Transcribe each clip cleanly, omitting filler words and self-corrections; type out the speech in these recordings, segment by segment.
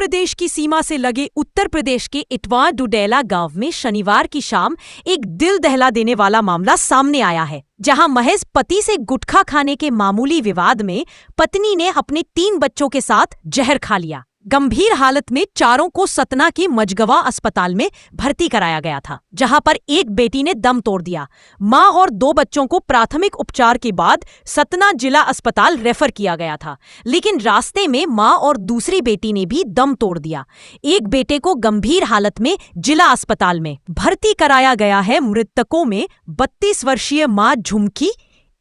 प्रदेश की सीमा से लगे उत्तर प्रदेश के इटवा डुडेला गांव में शनिवार की शाम एक दिल दहला देने वाला मामला सामने आया है, जहां महज पति से गुटखा खाने के मामूली विवाद में पत्नी ने अपने 3 बच्चों के साथ जहर खा लिया। गंभीर हालत में चारों को सतना के मझगवां अस्पताल में भर्ती कराया गया था, जहां पर एक बेटी ने दम तोड़ दिया। मां और 2 बच्चों को प्राथमिक उपचार के बाद सतना जिला अस्पताल रेफर किया गया था, लेकिन रास्ते में मां और दूसरी बेटी ने भी दम तोड़ दिया। एक बेटे को गंभीर हालत में जिला अस्पताल में भर्ती कराया गया है। मृतकों में 32 वर्षीय मां झुमकी,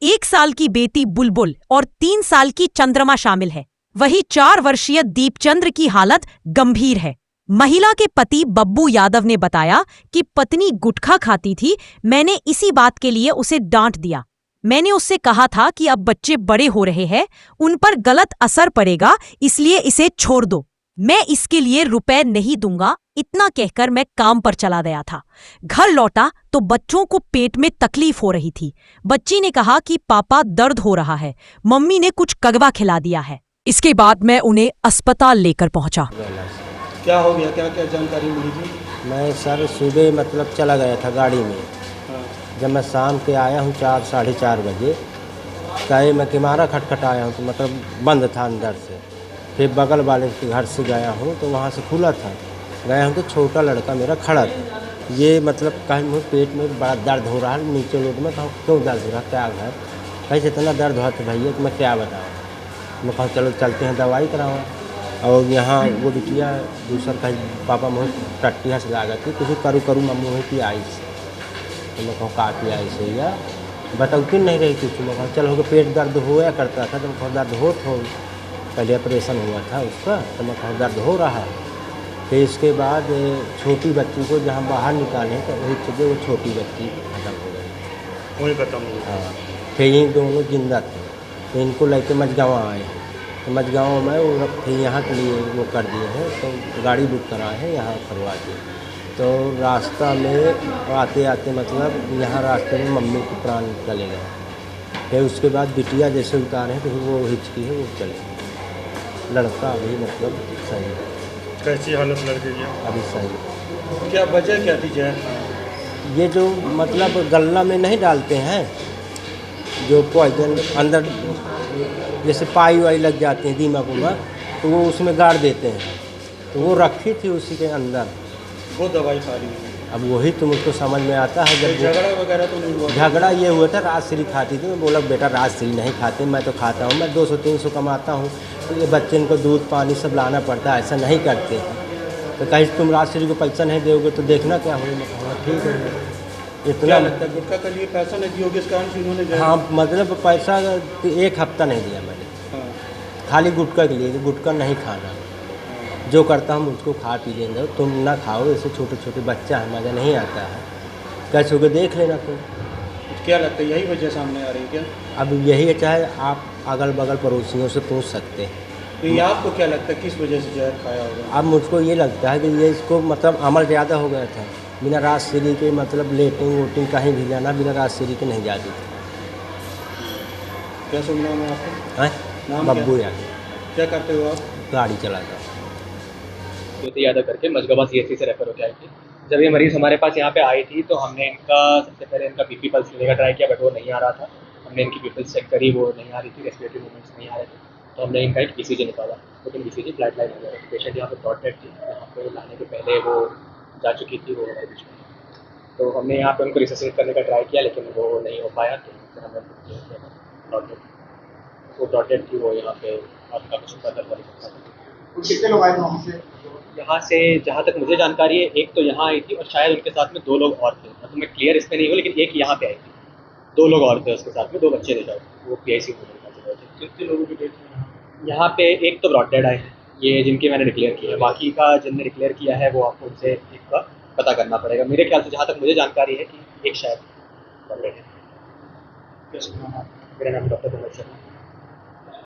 1 साल की बेटी बुलबुल और 3 साल की चंद्रमा शामिल है। वहीं 4 वर्षीय दीपचंद्र की हालत गंभीर है। महिला के पति बब्बू यादव ने बताया कि पत्नी गुटखा खाती थी। मैंने इसी बात के लिए उसे डांट दिया। मैंने उससे कहा था कि अब बच्चे बड़े हो रहे हैं, उन पर गलत असर पड़ेगा, इसलिए इसे छोड़ दो। मैं इसके लिए रुपए नहीं दूंगा। इतना कहकर मैं काम पर चला गया था। घर लौटा तो बच्चों को पेट में तकलीफ हो रही थी। बच्ची ने कहा कि पापा दर्द हो रहा है। मम्मी ने कुछ कगवा खिला दिया है। इसके बाद मैं उन्हें अस्पताल लेकर पहुंचा। क्या हो गया, क्या क्या जानकारी मिली थी? मैं सर सुबह मतलब चला गया था गाड़ी में। जब मैं शाम के आया हूँ 4 साढ़े 4 बजे, चाहे मैं किमारा खटखटाया हूँ तो मतलब बंद था अंदर से। फिर बगल वाले के घर से गया हूँ तो वहाँ से खुला था। गया हूँ तो छोटा लड़का मेरा खड़ा था। ये मतलब कहीं मुझे पेट में बड़ा दर्द हो रहा है, नीचे लोड में कहा क्यों दर्द हो रहा, क्या है? कहीं इतना दर्द हुआ तो भैया तो मैं क्या बताऊँ। मैं कहा चलो चलते हैं दवाई कराओ। और यहाँ वो बिटिया दूसरा कहीं पापा मुझे टट्टिया से लागा थी, कुछ करूँ करूँ मम्मी वहीं की आई से। तो मैं कहूँ काटी आई से या बताती नहीं रही कुछ। मैं कहा चल हो गया, पेट दर्द होया करता था तो मैं कहूँ दर्द हो पहले ऑपरेशन हुआ था उसका, तो मैं कहूँ दर्द हो रहा है। फिर इसके बाद छोटी बच्ची को जहाँ बाहर निकाले तो वही चीज़ें वो छोटी बच्ची खत्म हो गई, वही खत्म हो गया। हाँ, फिर ये दोनों जिंदा थे। तो इनको लेके मझगाँव आए हैं। तो मझगाँव में वो फिर यहाँ के लिए वो कर दिए हैं, तो गाड़ी बुक कराए हैं, यहाँ करवा दिए। तो रास्ता में आते आते मतलब यहाँ रास्ते में मम्मी के प्राण चले गए। फिर उसके बाद बिटिया जैसे उतारे तो वो हिचकी है वो चले गए। लड़का अभी मतलब सही है। कैसी हालत लड़के की? अभी सही है। क्या वजह क्या थी जहर? ये जो मतलब गल्ला में नहीं डालते हैं जो पॉइजन अंदर, जैसे पाई वाई लग जाती है दीमक उमक, तो वो उसमें गाड़ देते हैं। तो वो रखी थी उसी के अंदर, वो दवाई खा रही है। अब वही तो मुझको समझ में आता है। जब झगड़ा वगैरह तो नहीं हुआ? झगड़ा ये हुआ था, राजश्री खाती थी। मैं बोला बेटा राजश्री नहीं खाती, मैं तो खाता हूँ, मैं 200-300 कमाता हूँ, तो ये बच्चे इनको दूध पानी सब लाना पड़ता है, ऐसा नहीं करते हैं। तो कहीं तुम राजश्री को पैसा नहीं दोगे तो देखना क्या होगा। मैं कहूँगा ठीक है। क्या लगता है गुटखा के लिए पैसा नहीं दिया होगा इस कारण से उन्होंने? हाँ, मतलब पैसा 1 हफ्ता नहीं दिया मैंने। हाँ। खाली खाली गुटखा के लिए, गुटखा नहीं खाना, जो करता हूँ मुझको खा पी लेंगे, तुम ना खाओ, ऐसे छोटे छोटे बच्चा है, मज़ा नहीं आता है, कैसे होकर देख लेना तुम। क्या लगता है यही वजह सामने आ रही है क्या? अब यही है, चाहे आप अगल बगल पड़ोसियों से पूछ सकते हैं। तो ये आपको क्या लगता है किस वजह से जहर खाया होगा? अब मुझको ये लगता है कि ये इसको मतलब अमल ज़्यादा हो गया था। बिना राजश्री के मतलब लेटिंग वोटिंग कहीं भी जाना बिना राजश्री के नहीं जाती थी। क्या सुन नाम है आपका? हैं? नाम बब्बू क्या? यादव। क्या करते हो आप? गाड़ी चलाता। ज्योति यादव करके मझगवां CHC से रेफर हो आई थी। जब ये मरीज़ हमारे पास यहाँ पे आई थी तो हमने इनका सबसे पहले इनका BP पल्स लेने का ट्राई किया, बट वो नहीं आ रहा था। हमने इनकी BP पल्स चेक करी, वो नहीं आ रही थी, रेस्पिरेटरी मूवमेंट्स नहीं आ रहे थे। तो हमने इनका एक ECG निकाला, लेकिन ECG फ्लैट लाइन हो गया। पेशेंट यहाँ पे ब्रॉड डेड थी, यहाँ पे लाने के पहले वो जा चुकी थी वो हमारे बीच में। तो हमने यहाँ पे उनको रिससिनेट करने का ट्राई किया, लेकिन वो नहीं हो पाया। तो फिर हमने ब्रॉड डेड, वो ब्रॉड डेड थी, वो यहाँ पे आपका कुछ फर्दर कर सकता था। कितने लोग आए वहाँ से? यहाँ से जहाँ तक मुझे जानकारी है, एक तो यहाँ आई थी और शायद उनके साथ में 2 लोग और थे। मतलब मैं क्लियर इसमें नहीं हूँ, लेकिन एक यहाँ पे आई थी, 2 लोग और थे उसके साथ में, 2 बच्चे थे शायद, वो PIC में थे। कितने लोगों की डेथ हुई? यहाँ पे एक तो ब्रॉड डेड आए हैं, ये जिनकी मैंने डिक्लेयर किया है। बाकी का जिनने डिक्लेयर किया है वो आपको उनसे एक बार पता करना पड़ेगा। मेरे ख्याल से जहाँ तक मुझे जानकारी है कि एक शायद ब्रॉड डेड है। कैसे नाम है? मेरा नाम डॉक्टर प्रमोद शर्मा।